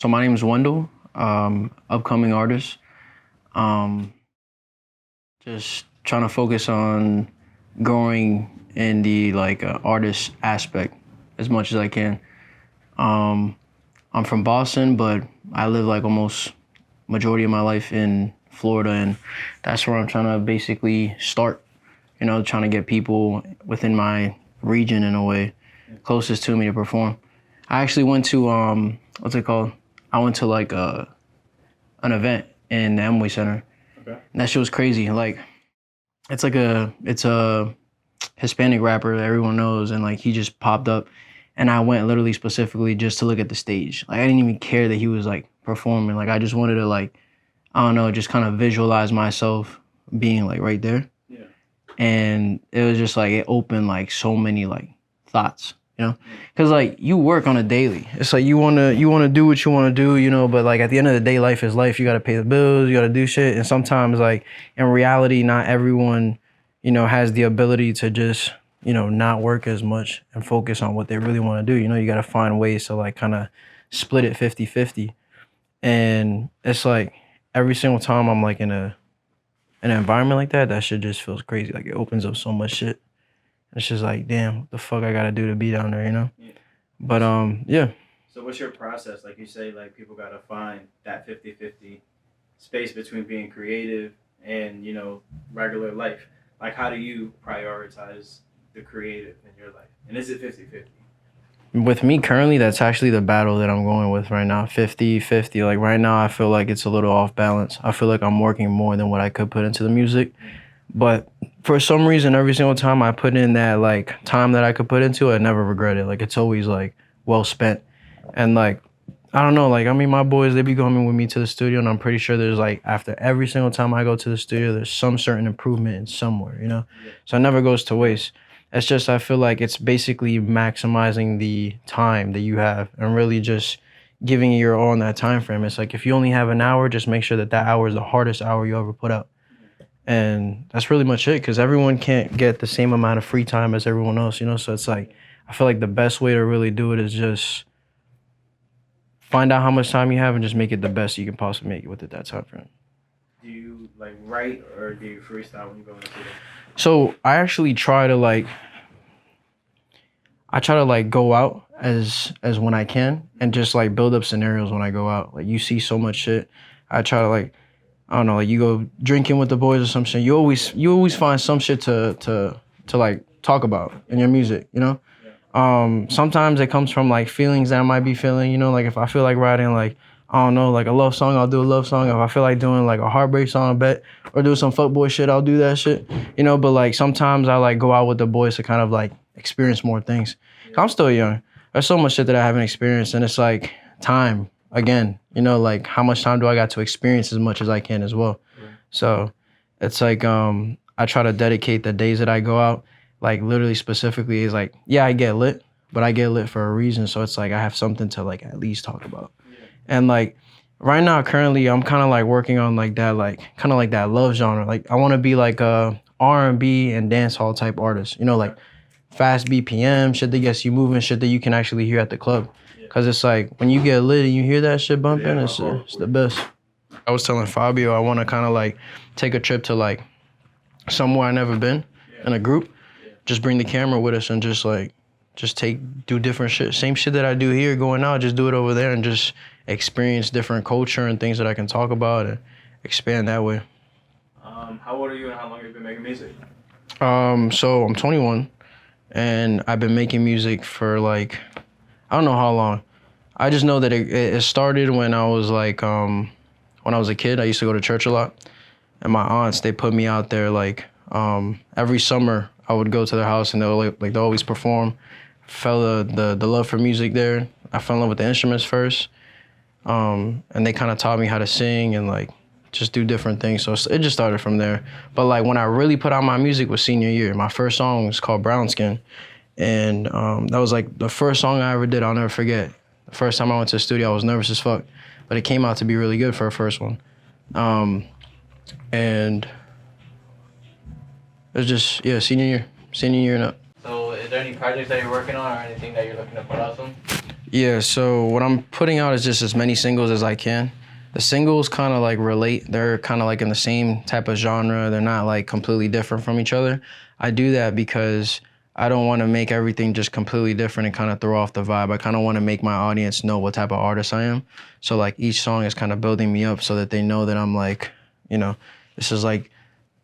So my name is Wendell, upcoming artist. Um, just trying to focus on growing in the artist aspect as much as I can. Um, I'm from Boston, but I live like almost majority of my life in Florida, and that's where I'm trying to basically start. Trying to get people within my region in a way closest to me to perform. I actually went to what's it called? I went to an event in the Amway Center. Okay. And that shit was crazy. Like it's a Hispanic rapper that everyone knows, and like he just popped up, and I went literally specifically just to look at the stage. Like I didn't even care that he was like performing. Like I just wanted to I don't know, just kind of visualize myself being like right there. Yeah. And it was just like it opened like so many like thoughts, because like you work on a daily. It's like you wanna do what you wanna do, but like at the end of the day, life is life. You gotta pay the bills, you gotta do shit, and sometimes like in reality, not everyone has the ability to just not work as much and focus on what they really want to do. You gotta find ways to like kind of split it 50-50. And it's like every single time I'm like in an environment like that, that shit just feels crazy. Like it opens up so much shit. It's just like, damn, what the fuck I gotta do to be down there? Yeah. But yeah. So what's your process? Like you say, like people gotta find that 50-50 space between being creative and, regular life. Like how do you prioritize the creative in your life? And is it 50-50? With me currently, that's actually the battle that I'm going with right now. 50-50. Like right now, I feel like it's a little off balance. I feel like I'm working more than what I could put into the music. But for some reason, every single time I put in that like time that I could put into it, I never regret it. Like it's always like well spent. And like, I don't know, like I mean my boys, they be going with me to the studio, and I'm pretty sure there's like after every single time I go to the studio, there's some certain improvement in somewhere, Yeah. So it never goes to waste. It's just I feel like it's basically maximizing the time that you have and really just giving it your all in that time frame. It's like if you only have an hour, just make sure that that hour is the hardest hour you ever put out. And that's really much it, because everyone can't get the same amount of free time as everyone else, So it's like, I feel like the best way to really do it is just find out how much time you have and just make it the best you can possibly make it within that time frame. Do you like write or do you freestyle when you go into it? So I actually try to go out as when I can and just like build up scenarios when I go out. Like you see so much shit. I try to I don't know, like you go drinking with the boys or some shit. You always find some shit to like talk about in your music, Sometimes it comes from like feelings that I might be feeling, like if I feel like writing like, I don't know, like a love song, I'll do a love song. If I feel like doing like a heartbreak song, I bet, or do some fuckboy shit, I'll do that shit, but like sometimes I like go out with the boys to kind of like experience more things. I'm still young. There's so much shit that I haven't experienced, and it's like time again, like how much time do I got to experience as much as I can as well. Right. So it's like I try to dedicate the days that I go out, like literally specifically is like, yeah, I get lit, but I get lit for a reason. So it's like I have something to like at least talk about. Yeah. And like right now currently I'm kind of like working on like that, like kind of like that love genre. Like I want to be like a R&B and dance hall type artist, like fast BPM, shit that gets you moving, shit that you can actually hear at the club. Cause it's like when you get lit and you hear that shit bumping, it's the best. I was telling Fabio I want to kind of like take a trip to like somewhere I never been in a group. Just bring the camera with us and just do different shit. Same shit that I do here going out, just do it over there and just experience different culture and things that I can talk about and expand that way. How old are you and how long have you been making music? So I'm 21 and I've been making music for like, I don't know how long. I just know that it started when I was like, when I was a kid. I used to go to church a lot, and my aunts, they put me out there like every summer. I would go to their house and they always perform. Felt the love for music there. I fell in love with the instruments first, and they kind of taught me how to sing and like just do different things. So it just started from there. But like when I really put out my music was senior year. My first song was called Brown Skin. And that was like the first song I ever did. I'll never forget. The first time I went to the studio, I was nervous as fuck, but it came out to be really good for a first one. And it was just, yeah, senior year and up. So is there any projects that you're working on or anything that you're looking to put out soon? Yeah, so what I'm putting out is just as many singles as I can. The singles kind of like relate. They're kind of like in the same type of genre. They're not like completely different from each other. I do that because I don't want to make everything just completely different and kind of throw off the vibe. I kind of want to make my audience know what type of artist I am. So like each song is kind of building me up so that they know that I'm like, this is like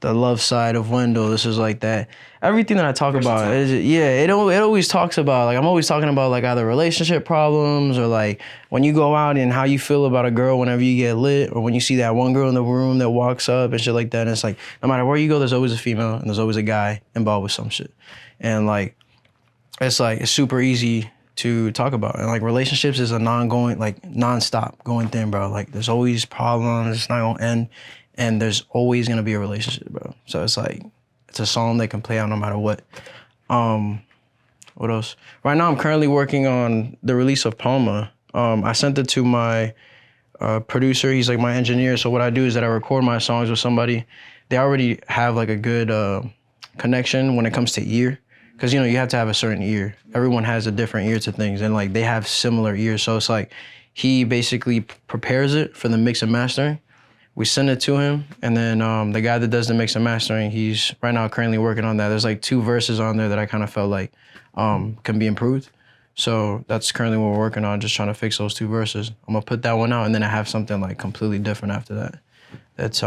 the love side of Wendell. This is like that. Everything that I talk about is, it always talks about, like, I'm always talking about like either relationship problems or like when you go out and how you feel about a girl whenever you get lit, or when you see that one girl in the room that walks up and shit like that. And it's like, no matter where you go, there's always a female and there's always a guy involved with some shit. And like, it's super easy to talk about. And like relationships is a non-stop going thing, bro. Like there's always problems. It's not gonna end. And there's always gonna be a relationship, bro. So it's like, it's a song that can play out no matter what. What else? Right now I'm currently working on the release of Palma. I sent it to my producer. He's like my engineer. So what I do is that I record my songs with somebody. They already have like a good connection when it comes to ear. Cause you have to have a certain ear. Everyone has a different ear to things, and like they have similar ears. So it's like, he basically prepares it for the mix and mastering. We send it to him, and then the guy that does the mix and mastering, he's right now currently working on that. There's like 2 verses on there that I kind of felt like can be improved. So that's currently what we're working on, just trying to fix those 2 verses. I'm gonna put that one out, and then I have something like completely different after that. That's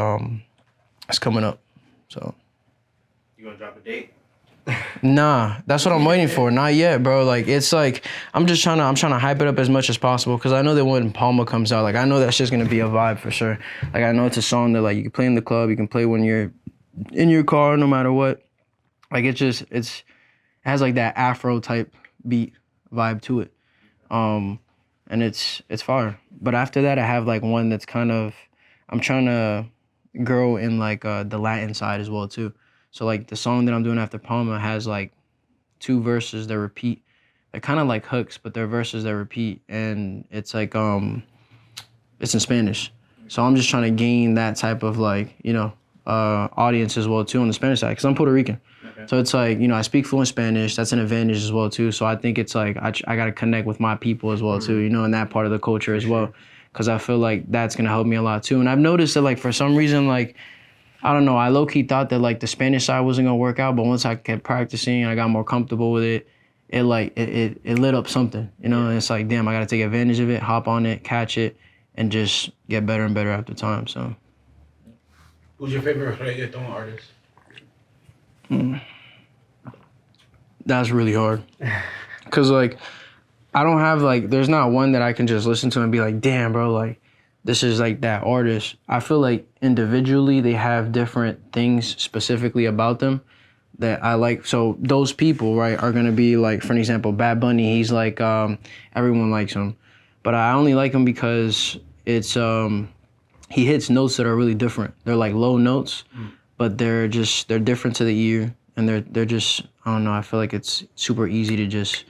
it's coming up. So You gonna drop a date? Nah, that's what I'm waiting for. Not yet, bro. Like, it's like, I'm trying to hype it up as much as possible, because I know that when Palma comes out, like, I know that's just gonna be a vibe for sure. Like, I know it's a song that like you can play in the club, you can play when you're in your car, no matter what. Like, it has like that Afro type beat vibe to it, and it's fire. But after that, I have like one that's kind of, I'm trying to grow in like the Latin side as well too. So like the song that I'm doing after Palma has like 2 verses that repeat. They're kind of like hooks, but they're verses that repeat, and it's like it's in Spanish. So I'm just trying to gain that type of like audience as well too on the Spanish side, because I'm Puerto Rican. Okay. So it's like, I speak fluent Spanish. That's an advantage as well too. So I think it's like I gotta connect with my people as well too, in that part of the culture as well, because I feel like that's gonna help me a lot too. And I've noticed that like for some reason, like, I don't know, I low-key thought that like the Spanish side wasn't gonna work out, but once I kept practicing and I got more comfortable with it, it lit up something, and it's like, damn, I gotta take advantage of it, hop on it, catch it, and just get better and better after time. So who's your favorite reggaeton artist? That's really hard, because like I don't have like, there's not one that I can just listen to and be like, damn, bro, like this is like that artist. I feel like individually they have different things specifically about them that I like. So those people, right, are gonna be like, for an example, Bad Bunny. He's like, everyone likes him, but I only like him because it's he hits notes that are really different. They're like low notes, but they're different to the ear, and they're just, I don't know, I feel like it's super easy to just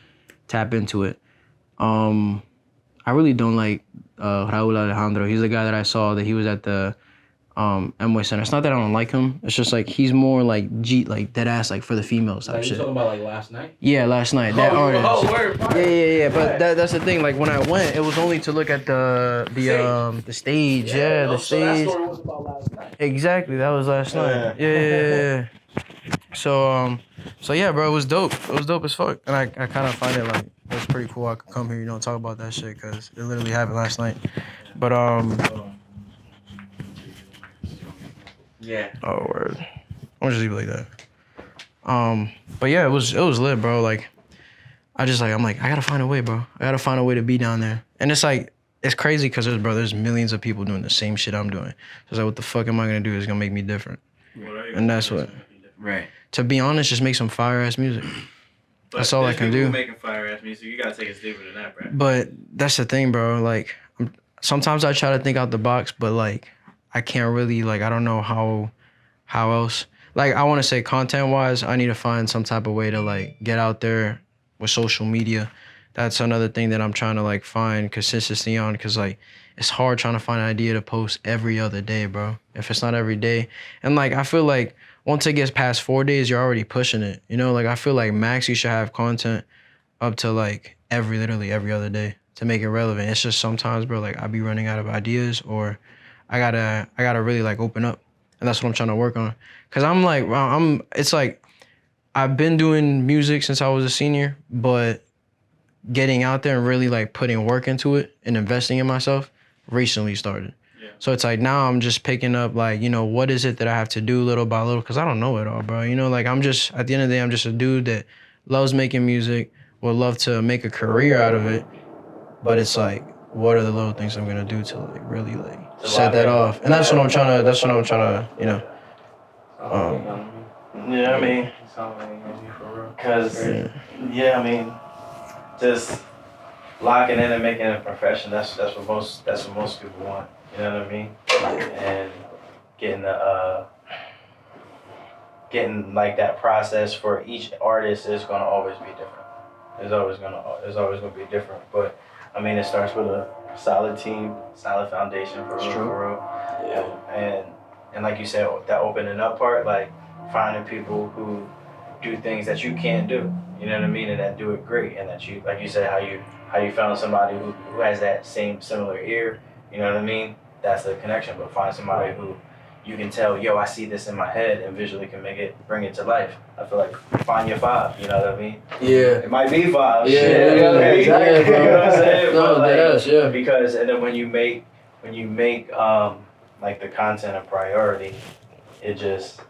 tap into it. I really don't like Raul Alejandro. He's the guy that I saw that he was at the Amway Center. It's not that I don't like him. It's just like he's more like like dead ass, like for the females type Like, shit. you talking about like last night? Yeah, last night. That artist. Oh, word. Yeah. But that's the thing. Like when I went, it was only to look at the stage. Yeah, the stage. That story was about last night. Exactly. That was last night. Yeah. So yeah, bro, it was dope. It was dope as fuck, and I kind of find it like, it was pretty cool I could come here, talk about that shit, because it literally happened last night. But yeah. Oh word. I'm just leave it like that. But yeah, it was lit, bro. Like I'm like, I gotta find a way, bro. I gotta find a way to be down there. And it's like, it's crazy because there's millions of people doing the same shit I'm doing. So it's like, what the fuck am I gonna do that's gonna make me different? And that's what. Right. To be honest, just make some fire ass music. But that's all I can do. Making fire ass music, you gotta take it deeper than that, bro. But that's the thing, bro. Like, sometimes I try to think out the box, but like, I can't really, like, I don't know how else. Like, I want to say content wise, I need to find some type of way to like get out there with social media. That's another thing that I'm trying to like find consistency on, because like it's hard trying to find an idea to post every other day, bro. If it's not every day, and like I feel like once it gets past 4 days, you're already pushing it. Like I feel like max you should have content up to like literally every other day to make it relevant. It's just sometimes, bro, like I be running out of ideas, or I gotta really like open up, and that's what I'm trying to work on. Cause I'm like, it's like I've been doing music since I was a senior, but getting out there and really like putting work into it and investing in myself recently started. Yeah. So it's like now I'm just picking up like, you know, what is it that I have to do little by little? Cause I don't know it all, bro. You know, like I'm just, at the end of the day, I'm just a dude that loves making music, would love to make a career out of it. But it's like, what are the little things I'm gonna do to like really like set that off? And that's what I'm trying to, you know. Yeah, I mean, cause I mean, just locking in and making it a profession. That's what most people want. You know what I mean? And getting like that process for each artist is gonna always be different. It's always gonna be different. But I mean, it starts with a solid team, solid foundation for real. Yeah. And like you said, that opening up part, like finding people who do things that you can't do. You know what I mean? And that do it great. And that you, like you said, how you found somebody who has that similar ear. You know what I mean? That's the connection. But find somebody who you can tell, yo, I see this in my head, and visually can bring it to life. I feel like find your five. You know what I mean? Yeah. It might be five. Yeah, shit, exactly. You know what I'm saying? No, But, like, that is, yeah. Because and then when you make like the content a priority, it's just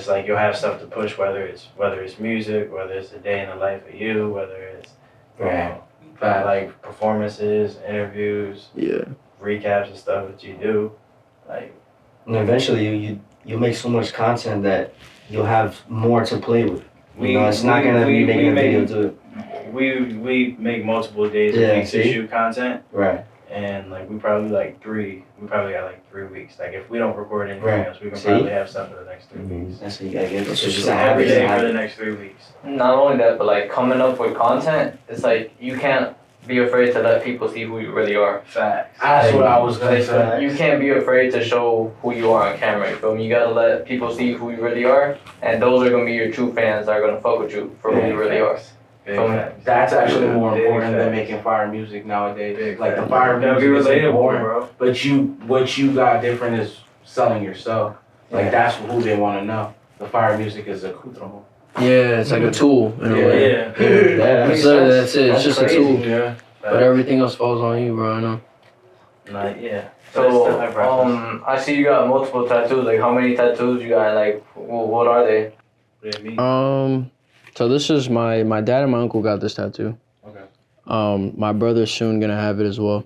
like you'll have stuff to push, whether it's music, whether it's a day in the life of you, whether it's like performances, interviews, recaps and stuff that you do, like. And eventually you make so much content that you'll have more to play with. It's not gonna be making a video to it. We make multiple days a week to shoot content. Right. And like we probably got like 3 weeks. Like if we don't record anything else, we can probably have stuff for the next 3 weeks. That's what you gotta get. It's just every day for the next 3 weeks. Not only that, but like coming up with content, it's like you can't be afraid to let people see who you really are. Facts. That's what I was gonna Like, say. you can't be afraid to show who you are on camera. You feel me? You gotta let people see who you really are, and those are gonna be your true fans that are gonna fuck with you for who you really are. That's actually more important than making fire music nowadays. Like the fire Gotta be music is relatable, important, bro. but what you got different is selling yourself. Like that's who they want to know. The fire music is a accoutrement. Yeah, it's like a tool in a way. Yeah. That's it. It's just a tool. Yeah. But everything else falls on you, bro. I know. Like, yeah. So, I see you got multiple tattoos. Like, how many tattoos you got? Like, what are they? What do you mean? So this is my dad and my uncle got this tattoo. Okay. My brother's soon gonna have it as well.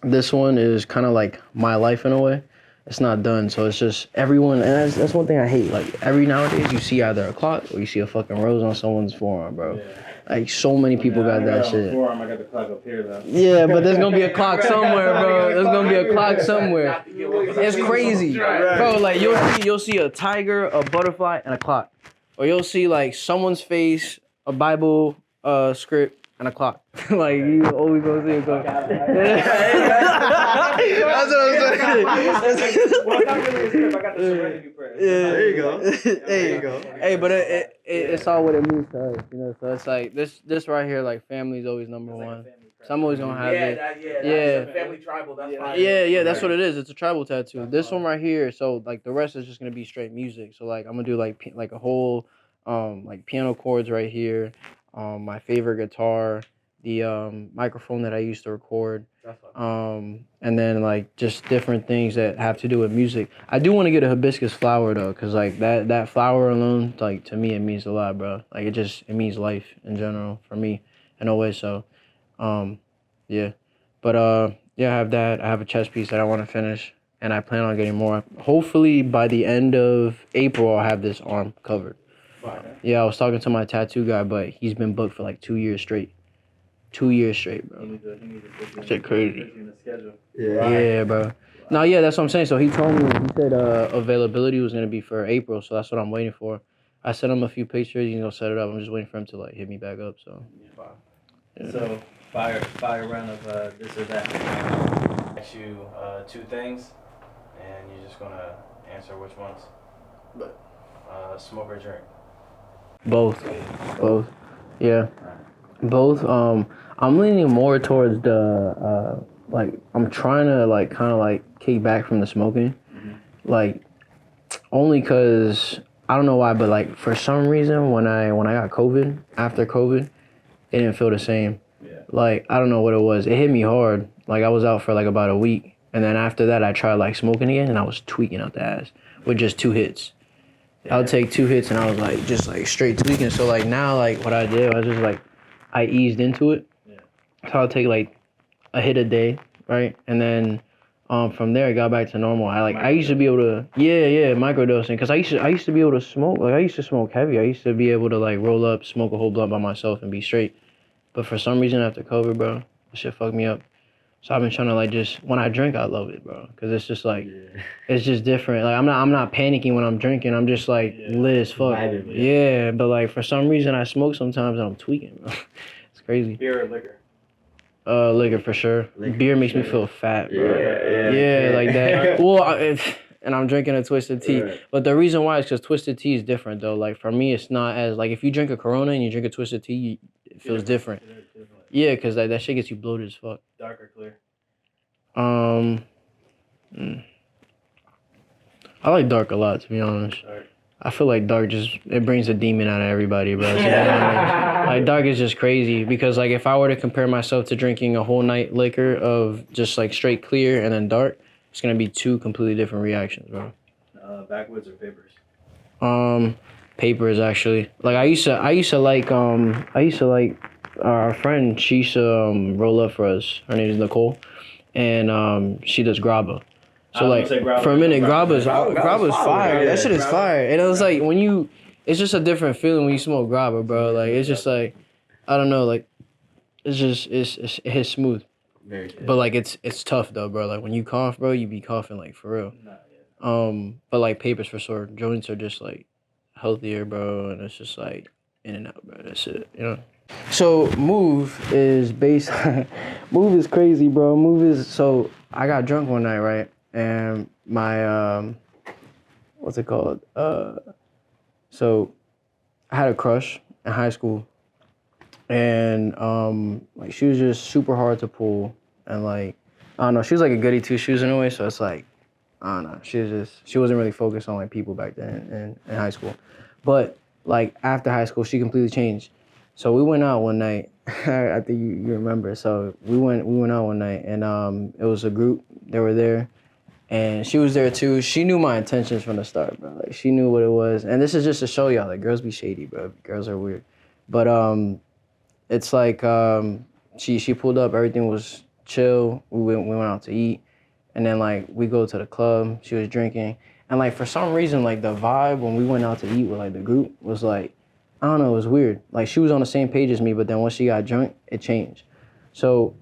This one is kind of like my life in a way. It's not done, so it's just everyone, and that's one thing I hate. Like every nowadays, you see either a clock or you see a fucking rose on someone's forearm, bro. Yeah. Like so many people got that shit. Forearm, I got the clock up here though. Yeah, but there's gonna be a clock somewhere, bro. There's gonna be a clock somewhere. It's crazy, bro. Like you'll see a tiger, a butterfly, and a clock, or you'll see like someone's face, a Bible script, and a clock. Like you always gonna see a clock. That's what I'm saying. Well, it's not really a script. I got the serenity prayer. Yeah, there you go. There you go. Hey, but it's all what it means to us, you know. So it's like this right here, like family's always number one. So I'm always gonna have it. That's family tribal. That's fine. Yeah, that's what it is. It's a tribal tattoo. This one right here, so like the rest is just gonna be straight music. So like I'm gonna do like a whole like piano chords right here, my favorite guitar, the microphone that I used to record, and then like just different things that have to do with music. I do want to get a hibiscus flower though, cause like that flower alone, like to me it means a lot, bro. Like it means life in general for me in a way. So, yeah, but yeah, I have that. I have a chest piece that I want to finish, and I plan on getting more. Hopefully by the end of April, I'll have this arm covered. Yeah, I was talking to my tattoo guy, but he's been booked for like 2 years straight. 2 years straight, bro. Shit crazy. Yeah, bro. No, yeah, that's what I'm saying. So he told me, he said availability was gonna be for April, so that's what I'm waiting for. I sent him a few pictures. He's gonna set it up. I'm just waiting for him to like hit me back up. So. Yeah. So fire round of this or that. Ask you 2 things, and you're just gonna answer which ones. Smoke or drink. Both. Yeah. Both. I'm leaning more towards the like I'm trying to like kind of like kick back from the smoking, like only cause I don't know why, but like for some reason when I got COVID, after COVID, it didn't feel the same. Yeah. Like I don't know what it was. It hit me hard. Like I was out for like about a week, and then after that I tried like smoking again, and I was tweaking out the ass with just 2 hits. I would take 2 hits, and I was like just like straight tweaking. So like now like what I did, I was just like I eased into it. Yeah. So I'll take like a hit a day, right? And then from there it got back to normal. I used to be able to microdosing because I used to be able to smoke, like I used to smoke heavy. I used to be able to like roll up, smoke a whole blunt by myself and be straight. But for some reason after COVID, bro, that shit fucked me up. So I've been trying to like just when I drink I love it, bro, because it's just like it's just different. Like I'm not panicking when I'm drinking. I'm just like lit as fuck. Yeah, but like for some reason I smoke sometimes and I'm tweaking, bro. It's crazy. Beer or liquor? Liquor for sure. Beer makes me feel fat, bro. Yeah. Like that. Well, and I'm drinking a Twisted Tea. Right. But the reason why is because Twisted Tea is different, though. Like, for me, it's not as, like, if you drink a Corona and you drink a Twisted Tea, it feels different. Yeah, because that shit gets you bloated as fuck. Dark or clear? I like dark a lot, to be honest. Dark. I feel like dark it brings a demon out of everybody, bro. So, like dark is just crazy because like if I were to compare myself to drinking a whole night liquor of just like straight clear and then dark, it's gonna be 2 completely different reactions, bro. Backwoods or papers? Papers actually. Like I used to like our friend. She used to roll up for us. Her name is Nicole, and she does grabba. So like for a minute, grabba's fire. That shit is fire. And it was like it's just a different feeling when you smoke grabba, bro. Like it's just like, I don't know, like it's just it hits smooth. Very good. But like it's tough though, bro. Like when you cough, bro, you be coughing like for real. But like papers for sure. Joints are just like healthier, bro, and it's just like in and out, bro. That's it, you know. So Move is based. Move is crazy, bro. Move is so I got drunk one night, right? And my what's it called? So I had a crush in high school, and like she was just super hard to pull, and like I don't know, she was like a goody two shoes in a way. So it's like I don't know, she wasn't really focused on like people back then in high school, but like after high school she completely changed. So we went out one night. I think you remember. So we went out one night, and it was a group. They were there. And she was there too. She knew my intentions from the start, bro. Like she knew what it was. And this is just to show y'all, like girls be shady, bro. Girls are weird. But it's like she pulled up, everything was chill. We went out to eat. And then like we go to the club, she was drinking. And like for some reason, like the vibe when we went out to eat with like the group was like, I don't know, it was weird. Like she was on the same page as me, but then once she got drunk, it changed. So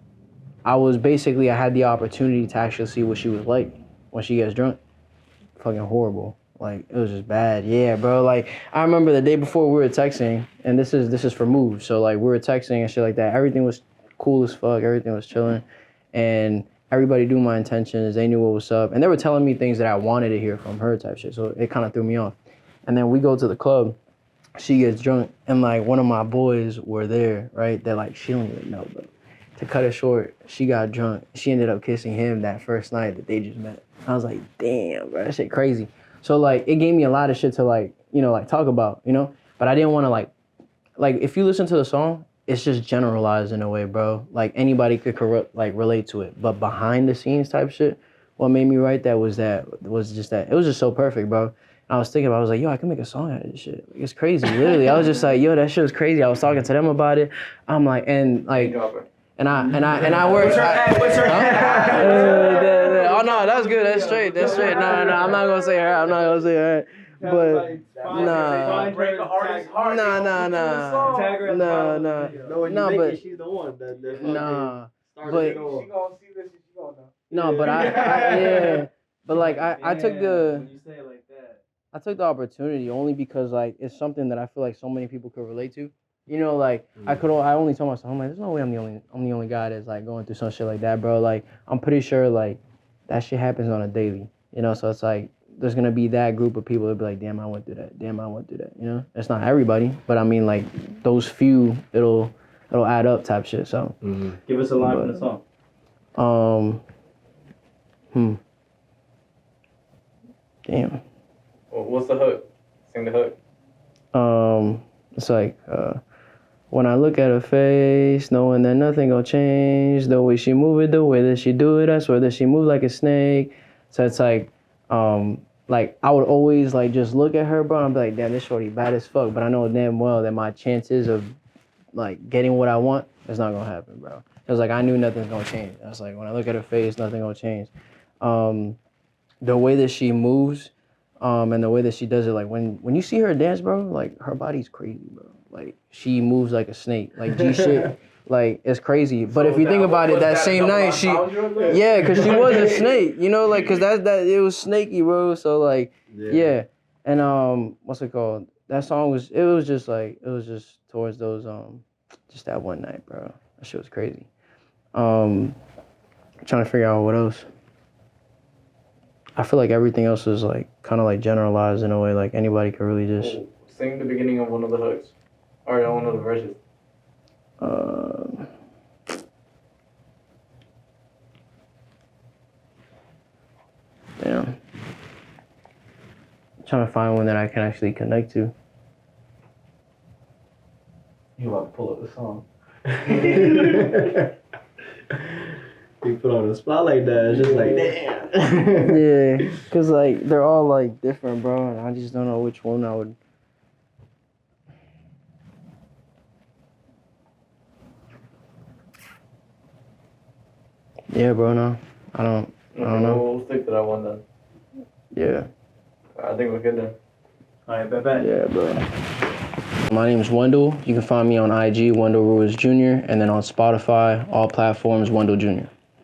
I had the opportunity to actually see what she was like when she gets drunk. Fucking horrible. Like it was just bad. Yeah, bro. Like I remember the day before we were texting, and this is for Move. So like we were texting and shit like that. Everything was cool as fuck. Everything was chilling, and everybody knew my intentions. They knew what was up, and they were telling me things that I wanted to hear from her type shit. So it kind of threw me off. And then we go to the club. She gets drunk, and like one of my boys were there, right? They're like, she don't even know, bro. To cut it short, she got drunk. She ended up kissing him that first night that they just met. I was like, damn, bro, that shit crazy. So like, it gave me a lot of shit to like, you know, like talk about, you know? But I didn't want to like if you listen to the song, it's just generalized in a way, bro. Like anybody could relate to it. But behind the scenes type shit, what made me write that was it was just so perfect, bro. I was thinking about it, I was like, yo, I can make a song out of this shit. Like, it's crazy, literally. I was just like, yo, that shit was crazy. I was talking to them about it. I'm like, and like, and I worked. What's her Oh no, that's good. That's straight. That's straight. No, I'm not gonna say her. I'm not gonna say her. But nah. But she's the one. nah. But She gonna see this and she gonna know. no, but yeah. But like I took When you say it like that. I took the opportunity only because like it's something that I feel like so many people could relate to. You know, like I only told myself, I'm like, there's no way I'm the only guy that's like going through some shit like that, bro. Like I'm pretty sure like that shit happens on a daily. You know, so it's like there's gonna be that group of people that be like, damn, I went through that. Damn, I went through that. You know, it's not everybody, but I mean like those few, it'll it'll add up type shit. So Give us a line from the song. Damn. Well, what's the hook? Sing the hook. It's like, when I look at her face, knowing that nothing gonna change, the way she move it, the way that she do it, I swear that she move like a snake. So it's like I would always like just look at her, bro, and be like, damn, this shorty bad as fuck. But I know damn well that my chances of like getting what I want is not gonna happen, bro. It was like I knew nothing's gonna change. I was like, when I look at her face, nothing gonna change. The way that she moves, and the way that she does it, like when you see her dance, bro, like her body's crazy, bro. Like she moves like a snake, like G shit, like it's crazy. But if you think about it, that same night yeah, cause she was a snake, you know, like cause that it was snaky, bro. So like yeah, and what's it called? That song was just towards those just that one night, bro. That shit was crazy. Trying to figure out what else. I feel like everything else is like kind of like generalized in a way, like anybody could really just Sing the beginning of one of the hooks. Or one of the verses. Damn. Trying to find one that I can actually connect to. You about to pull up the song. You put on the spot like that, it's just like, damn. Yeah, cause like they're all like different, bro, and I just don't know which one I would. Yeah, bro, no, I don't know. We'll stick to that one then. Yeah. I think we're good then. Alright, bet. Yeah, bro. My name is Wendell. You can find me on IG, Wendell Ruiz Jr., and then on Spotify, all platforms, Wendell Jr.